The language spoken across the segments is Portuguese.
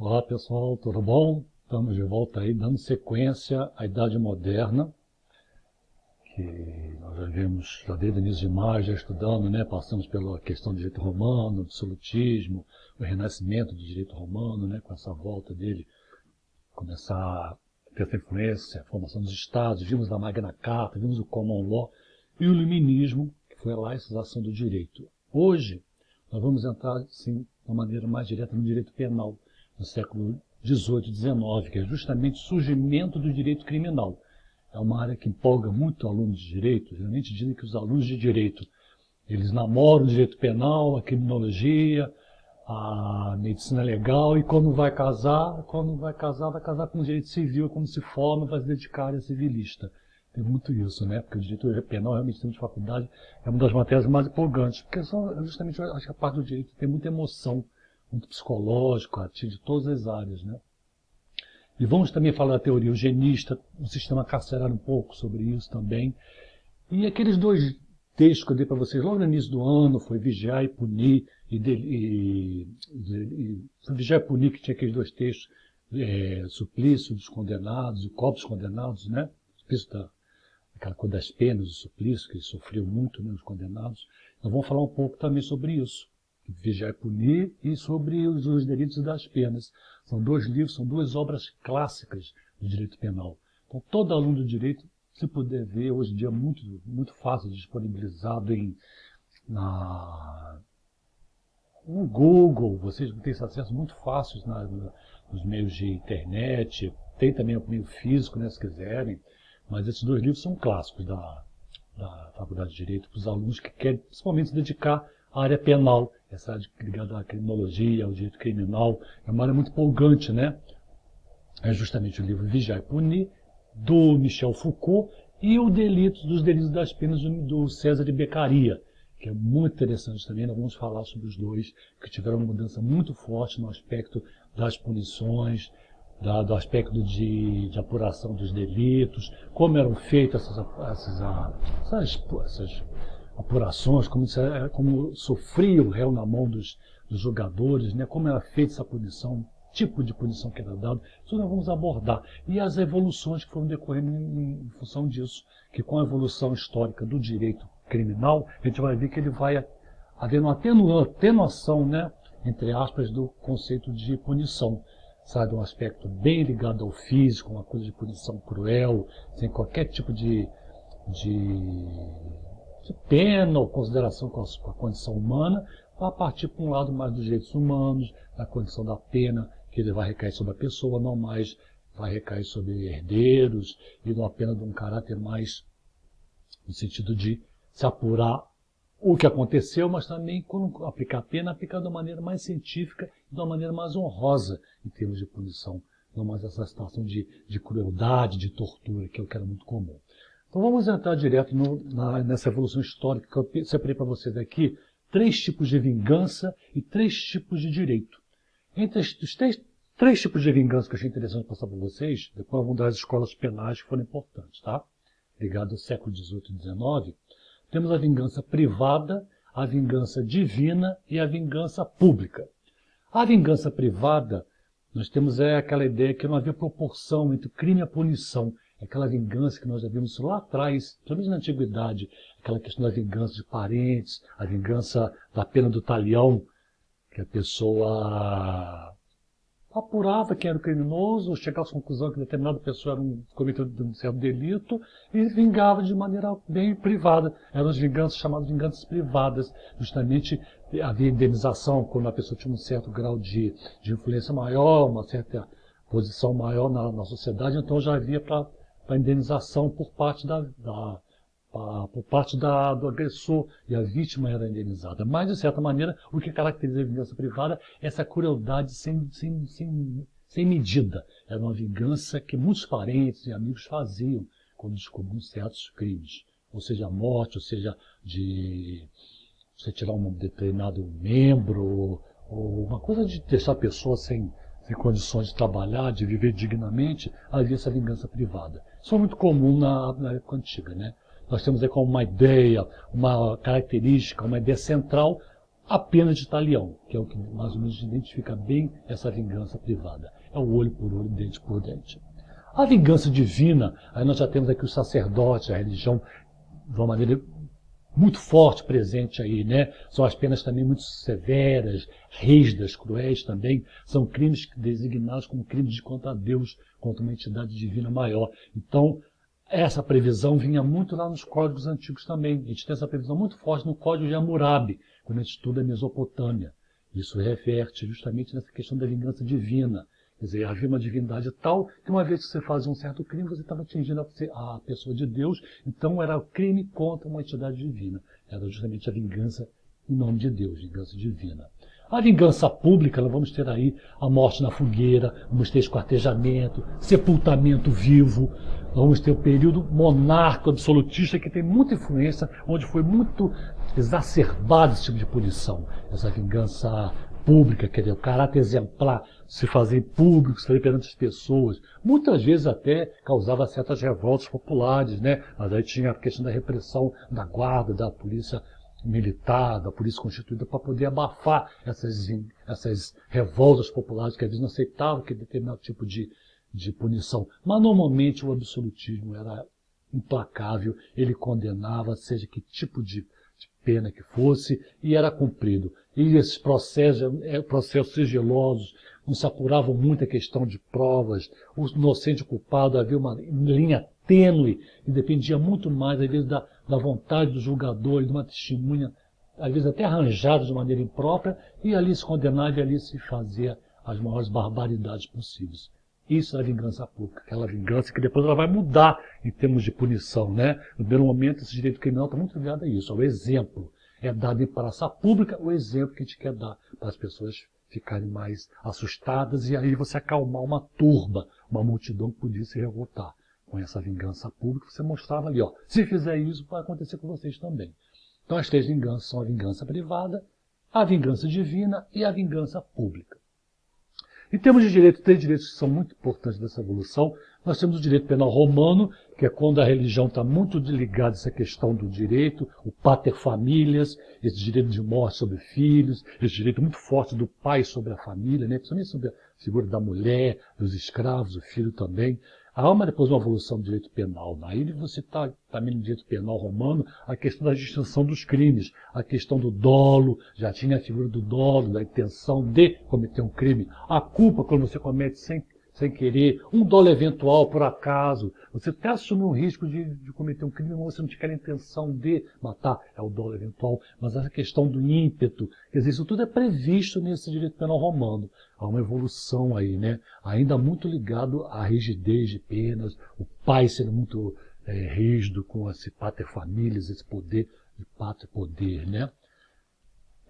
Olá pessoal, tudo bom? Estamos de volta aí dando sequência à Idade Moderna, que nós já vimos, já desde o início de maio, já estudando, né? Passamos pela questão do direito romano, do absolutismo, o renascimento do direito romano, né? Com essa volta dele começar a ter essa influência, a formação dos estados, vimos a Magna Carta, vimos o Common Law e o Iluminismo, que foi a laicização do direito. Hoje, nós vamos entrar, sim, de uma maneira mais direta no direito penal, no século XVIII e XIX, que é justamente o surgimento do direito criminal. É uma área que empolga muito alunos de direito. Geralmente dizem que os alunos de direito, eles namoram o direito penal, a criminologia, a medicina legal, e quando vai casar vai casar com o direito civil, quando se forma, vai se dedicar à área civilista. Tem muito isso, né? Porque o direito penal, realmente, em termos de faculdade, é uma das matérias mais empolgantes, porque são justamente, acho que a parte do direito tem muita emoção, muito psicológico, atinge todas as áreas, né? E vamos também falar da teoria eugenista, o sistema carcerário um pouco sobre isso também. E aqueles dois textos que eu dei para vocês logo no início do ano, foi Vigiar e Punir, Vigiar e Punir, que tinha aqueles dois textos, Suplício dos Condenados e Corpos Condenados, né? Suplício aquela coisa das penas, do suplício, que sofreu muito, né, os condenados. Nós vamos falar um pouco também sobre isso. Vigiar e Punir, e sobre os delitos e das penas. São dois livros, são duas obras clássicas do direito penal. Então, todo aluno do direito, se puder ver, hoje em dia é muito fácil, disponibilizado no Google, vocês têm esse acesso muito fácil nos meios de internet, tem também o meio físico, né, se quiserem, mas esses dois livros são clássicos da Faculdade de Direito para os alunos que querem principalmente se dedicar à área penal, essa área ligada à criminologia, ao direito criminal, é uma área muito empolgante, né? É justamente o livro Vigiar e Punir, do Michel Foucault, e dos delitos e das penas do César de Beccaria, que é muito interessante também. Nós vamos falar sobre os dois, que tiveram uma mudança muito forte no aspecto das punições, do aspecto de apuração dos delitos, como eram feitas essas apurações, como sofria o réu na mão dos jogadores, né? Como era feita essa punição, tipo de punição que era dado, isso nós vamos abordar. E as evoluções que foram decorrendo em função disso, que com a evolução histórica do direito criminal, a gente vai ver que ele vai havendo uma atenuação, né, entre aspas, do conceito de punição. Sabe, um aspecto bem ligado ao físico, uma coisa de punição cruel, sem qualquer tipo de pena ou consideração com a condição humana, a partir para um lado mais dos direitos humanos, da condição da pena, que ele vai recair sobre a pessoa, não mais vai recair sobre herdeiros, e uma pena de um caráter mais no sentido de se apurar o que aconteceu, mas também, quando aplicar a pena, aplicar de uma maneira mais científica e de uma maneira mais honrosa em termos de punição, não mais essa situação de crueldade, de tortura, que é o que era muito comum. Então vamos entrar direto nessa evolução histórica que eu separei para vocês aqui, 3 tipos de vingança e 3 tipos de direito. Entre os 3 tipos de vingança que eu achei interessante passar para vocês, depois vamos dar as escolas penais que foram importantes, tá? Ligado ao século XVIII e XIX, temos a vingança privada, a vingança divina e a vingança pública. A vingança privada, nós temos aquela ideia que não havia proporção entre o crime e a punição. Aquela vingança que nós já vimos lá atrás, principalmente na antiguidade, aquela questão da vingança de parentes, a vingança da pena do talião, que a pessoa apurava quem era o criminoso, ou chegava à conclusão que determinada pessoa cometeu um certo delito e vingava de maneira bem privada. Eram as vinganças chamadas vinganças privadas. Justamente havia indenização quando a pessoa tinha um certo grau de influência maior, uma certa posição maior na sociedade, então já havia para indenização por parte do agressor, e a vítima era indenizada. Mas, de certa maneira, o que caracteriza a vingança privada é essa crueldade sem medida. Era uma vingança que muitos parentes e amigos faziam quando descobriam certos crimes. Ou seja, a morte, ou seja, de você tirar um determinado membro, ou uma coisa de deixar a pessoa sem condições de trabalhar, de viver dignamente, havia essa vingança privada. Isso foi muito comum na época antiga, né? Nós temos aí como uma ideia, uma característica, uma ideia central, a pena de talião, que é o que mais ou menos identifica bem essa vingança privada. É o olho por olho, dente por dente. A vingança divina, aí nós já temos aqui os sacerdotes, a religião, de uma maneira muito forte presente aí, né? São as penas também muito severas, rígidas, cruéis também. São crimes designados como crimes contra Deus, contra uma entidade divina maior. Então, essa previsão vinha muito lá nos códigos antigos também. A gente tem essa previsão muito forte no Código de Hammurabi, quando a gente estuda a Mesopotâmia. Isso reverte justamente nessa questão da vingança divina. Quer dizer, havia uma divindade tal que uma vez que você fazia um certo crime, você estava atingindo a pessoa de Deus, então era o crime contra uma entidade divina. Era justamente a vingança em nome de Deus, vingança divina. A vingança pública, nós vamos ter aí a morte na fogueira, vamos ter esquartejamento, sepultamento vivo, vamos ter o período monárquico absolutista que tem muita influência, onde foi muito exacerbado esse tipo de punição. Essa vingança pública, quer dizer, o caráter exemplar, se fazer público, se fazer perante as pessoas. Muitas vezes até causava certas revoltas populares, né? Mas aí tinha a questão da repressão da guarda, da polícia militar, da polícia constituída, para poder abafar essas revoltas populares que às vezes não aceitavam aquele determinado tipo de punição. Mas normalmente o absolutismo era implacável, ele condenava, seja que tipo de pena que fosse, e era cumprido. E esses processos sigilosos, não se apuravam muito a questão de provas, o inocente culpado, havia uma linha tênue, e dependia muito mais, às vezes, da vontade do julgador e de uma testemunha, às vezes até arranjada de maneira imprópria, e ali se condenava e ali se fazia as maiores barbaridades possíveis. Isso é a vingança pública, aquela vingança que depois ela vai mudar em termos de punição, né? No primeiro momento, esse direito criminal está muito ligado a isso, ao exemplo. É dado em praça pública o exemplo que a gente quer dar para as pessoas ficarem mais assustadas e aí você acalmar uma turba, uma multidão que podia se revoltar. Com essa vingança pública, você mostrava ali, ó, se fizer isso, vai acontecer com vocês também. Então as três vinganças são a vingança privada, a vingança divina e a vingança pública. Em termos de direito, três direitos que são muito importantes dessa evolução. Nós temos o direito penal romano, que é quando a religião está muito ligada a essa questão do direito, o pater familias, esse direito de morte sobre filhos, esse direito muito forte do pai sobre a família, né? Principalmente sobre a figura da mulher, dos escravos, o filho também. Há depois uma evolução do direito penal. Aí você está também no direito penal romano, a questão da distinção dos crimes, a questão do dolo, já tinha a figura do dolo, da intenção de cometer um crime, a culpa quando você comete sem querer, um dolo eventual por acaso, você até assume o risco de cometer um crime, mas você não tinha aquela intenção de matar, é o dolo eventual, mas essa questão do ímpeto, quer dizer, isso tudo é previsto nesse direito penal romano. Há uma evolução aí, né? Ainda muito ligado à rigidez de penas, o pai sendo muito rígido com esse pater familias, esse poder de pátria poder, né?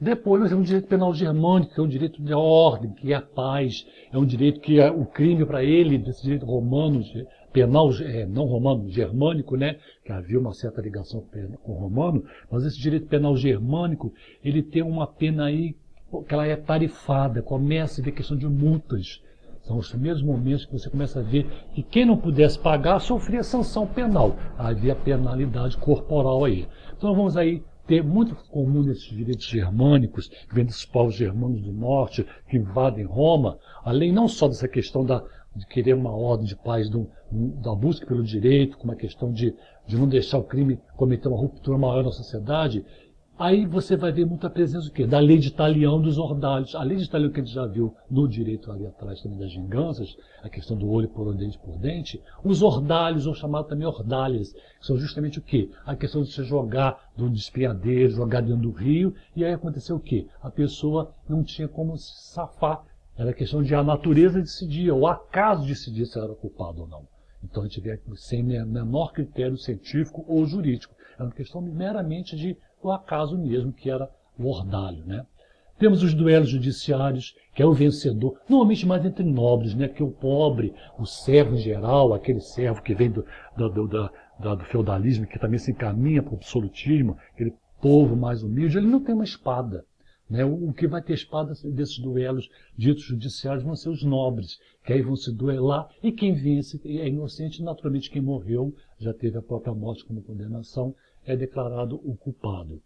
Depois nós temos o direito penal germânico, que é um direito de ordem, que é a paz, é um direito que o crime para ele, desse direito romano, penal, não romano, germânico, né? Que havia uma certa ligação com o romano, mas esse direito penal germânico, ele tem uma pena aí que ela é tarifada, começa a ver questão de multas. São os primeiros momentos que você começa a ver que quem não pudesse pagar sofria sanção penal. Havia penalidade corporal aí. Então vamos aí ter muito comum nesses direitos germânicos, que vêm desses povos germanos do norte, que invadem Roma, além não só dessa questão de querer uma ordem de paz, da busca pelo direito, com uma questão de não deixar o crime cometer uma ruptura maior na sociedade. Aí você vai ver muita presença do quê? Da lei de talião dos ordalhos. A lei de talião que a gente já viu no direito ali atrás também das vinganças, a questão do olho por olho, dente por dente, os ordalhos, ou chamado também ordalhas, que são justamente o quê? A questão de você jogar do despenhadeiro, jogar dentro do rio, e aí aconteceu o quê? A pessoa não tinha como se safar. Era questão de a natureza decidir, o acaso decidir se ela era culpado ou não. Então a gente vê sem menor critério científico ou jurídico. Era uma questão meramente de o acaso mesmo, que era o ordalho, né? Temos os duelos judiciários, que é o vencedor, normalmente mais entre nobres, né? Que o pobre, o servo em geral, aquele servo que vem do feudalismo, que também se encaminha para o absolutismo, aquele povo mais humilde, ele não tem uma espada. Né? O que vai ter espada desses duelos ditos judiciários vão ser os nobres, que aí vão se duelar, e quem vence é inocente, naturalmente quem morreu, já teve a própria morte como condenação, é declarado o culpado.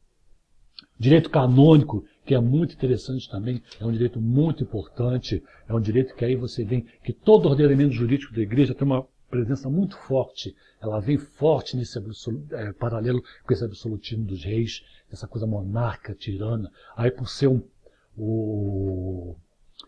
Direito canônico, que é muito interessante também, é um direito muito importante, é um direito que aí você vê que todo ordenamento jurídico da igreja tem uma presença muito forte, ela vem forte nesse paralelo com esse absolutismo dos reis, essa coisa monarca, tirana. Aí por ser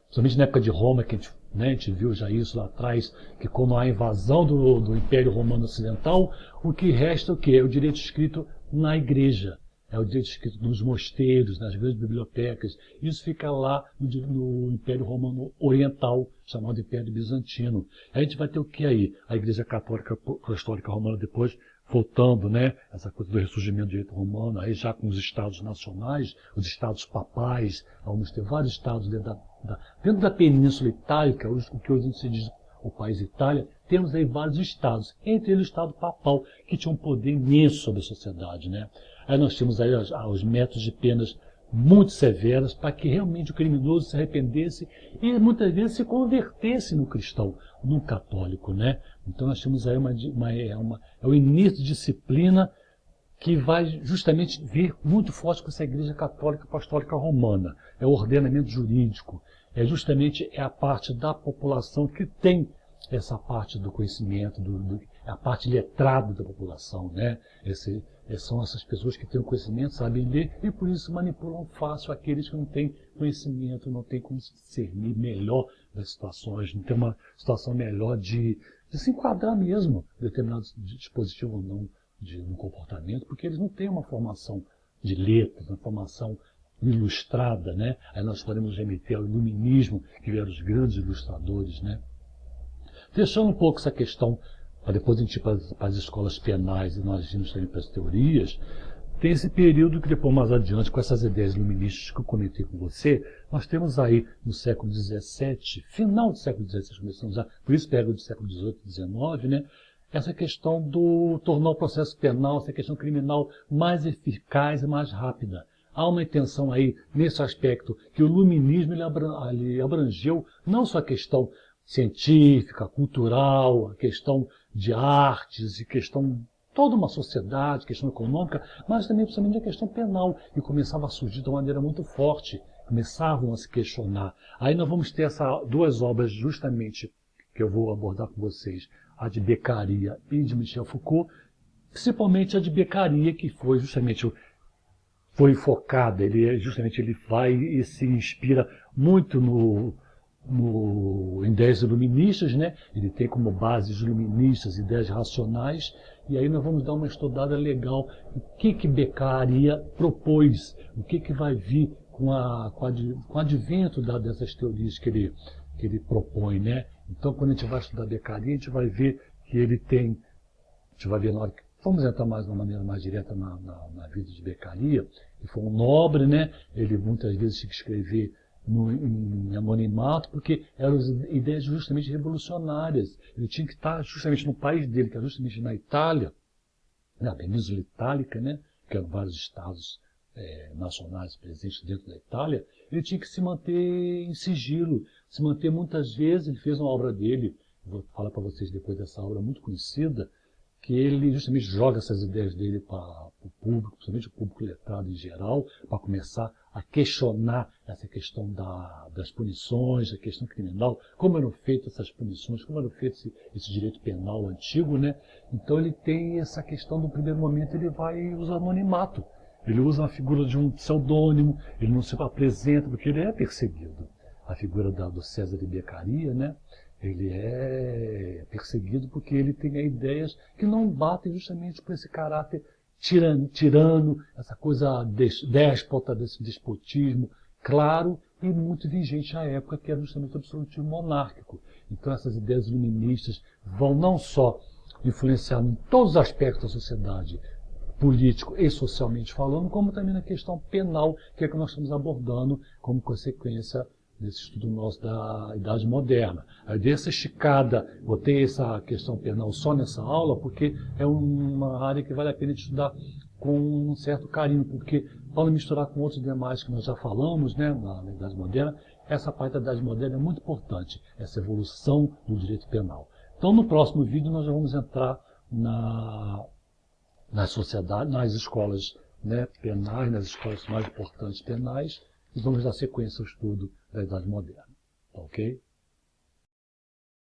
principalmente na época de Roma, que a gente viu já isso lá atrás, que quando há a invasão do Império Romano Ocidental, o que resta é o quê? É o direito escrito na igreja. É o direito escrito nos mosteiros, nas grandes bibliotecas. Isso fica lá no Império Romano Oriental, chamado Império Bizantino. A gente vai ter o que aí? A Igreja Católica Apostólica Romana depois voltando, né? Essa coisa do ressurgimento do direito romano, aí já com os estados nacionais, os estados papais, vamos ter vários estados dentro da Península Itálica, o que hoje se diz o país Itália, temos aí vários estados, entre eles o estado papal, que tinha um poder imenso sobre a sociedade, né? Aí nós temos aí os métodos de penas muito severas para que realmente o criminoso se arrependesse e muitas vezes se convertesse no cristão, no católico, né? Então nós temos aí é o início de disciplina que vai justamente vir muito forte com essa Igreja Católica Apostólica Romana. É o ordenamento jurídico, é justamente a parte da população que tem essa parte do conhecimento, a parte letrada da população, né? São essas pessoas que têm o conhecimento, sabem ler e por isso manipulam fácil aqueles que não têm conhecimento, não têm como discernir melhor das situações, não tem uma situação melhor de se enquadrar mesmo em determinado dispositivo ou não no comportamento, porque eles não têm uma formação de letras, uma formação ilustrada, né? Aí nós podemos remeter ao iluminismo, que vieram os grandes ilustradores, né? Deixando um pouco essa questão, para depois a gente ir para as escolas penais e nós irmos também para as teorias, tem esse período que depois mais adiante, com essas ideias iluministas que eu comentei com você, nós temos aí no século XVII, final do século XVII, começamos já, por isso pega do século XVIII e XIX, né? Essa questão do tornar o processo penal, essa questão criminal mais eficaz e mais rápida. Há uma intenção aí, nesse aspecto, que o iluminismo ele abrangeu não só a questão científica, cultural, a questão de artes, e questão toda uma sociedade, questão econômica, mas também principalmente a questão penal, que começava a surgir de uma maneira muito forte, começavam a se questionar. Aí nós vamos ter essas duas obras justamente que eu vou abordar com vocês, a de Beccaria e de Michel Foucault, principalmente a de Beccaria, que foi justamente foi focada, ele vai e se inspira muito em ideias iluministas, né? Ele tem como bases iluministas, ideias racionais, e aí nós vamos dar uma estudada legal o que Beccaria propôs, o que vai vir com o advento dessas teorias que ele propõe, né? Então, quando a gente vai estudar Beccaria, a gente vai ver que ele tem, a gente vai ver na hora que vamos entrar mais de uma maneira mais direta na vida de Beccaria, que foi um nobre, né? Ele muitas vezes tinha que escrever em anonimato, porque eram ideias justamente revolucionárias. Ele tinha que estar justamente no país dele, que é justamente na Itália, na Península Itálica, né? Que eram vários estados nacionais presentes dentro da Itália. Ele tinha que se manter em sigilo, se manter muitas vezes. Ele fez uma obra dele, vou falar para vocês depois dessa obra muito conhecida, que ele justamente joga essas ideias dele para o público, principalmente o público letrado em geral, para começar a questionar essa questão das punições, a questão criminal, como eram feitas essas punições, como era feito esse direito penal antigo, né? Então ele tem essa questão, no primeiro momento ele vai usar anonimato, ele usa a figura de um pseudônimo, ele não se apresenta, porque ele é perseguido. A figura do César de Beccaria, né? Ele é perseguido porque ele tem ideias que não batem justamente com esse caráter tirano, essa coisa déspota, desse despotismo claro e muito vigente à época, que era justamente o absolutismo monárquico. Então essas ideias iluministas vão não só influenciar em todos os aspectos da sociedade, político e socialmente falando, como também na questão penal, que é que nós estamos abordando como consequência desse estudo nosso da Idade Moderna. Eu dei essa esticada, botei essa questão penal só nessa aula, porque é uma área que vale a pena estudar com um certo carinho, porque para não misturar com outros demais que nós já falamos, né, na Idade Moderna, essa parte da Idade Moderna é muito importante, essa evolução do direito penal. Então, no próximo vídeo, nós já vamos entrar nas sociedades, nas escolas né, penais, nas escolas mais importantes penais, e vamos dar sequência ao estudo da Idade Moderna. Tá ok?